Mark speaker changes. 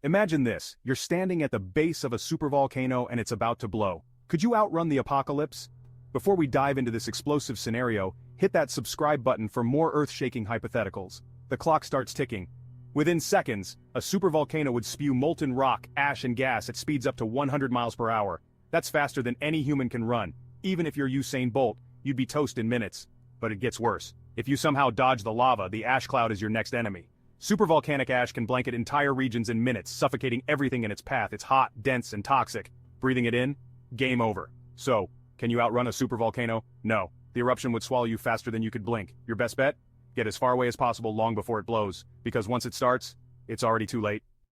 Speaker 1: Imagine this, you're standing at the base of a supervolcano and it's about to blow. Could you outrun the apocalypse? Before we dive into this explosive scenario, hit that subscribe button for more earth-shaking hypotheticals. The clock starts ticking. Within seconds, a supervolcano would spew molten rock, ash and gas at speeds up to 100 miles per hour. That's faster than any human can run. Even if you're Usain Bolt, you'd be toast in minutes. But it gets worse. If you somehow dodge the lava, the ash cloud is your next enemy. Supervolcanic ash can blanket entire regions in minutes, suffocating everything in its path. It's hot, dense, and toxic. Breathing it in? Game over. So, can you outrun a supervolcano? No. The eruption would swallow you faster than you could blink. Your best bet? Get as far away as possible long before it blows, because once it starts, it's already too late.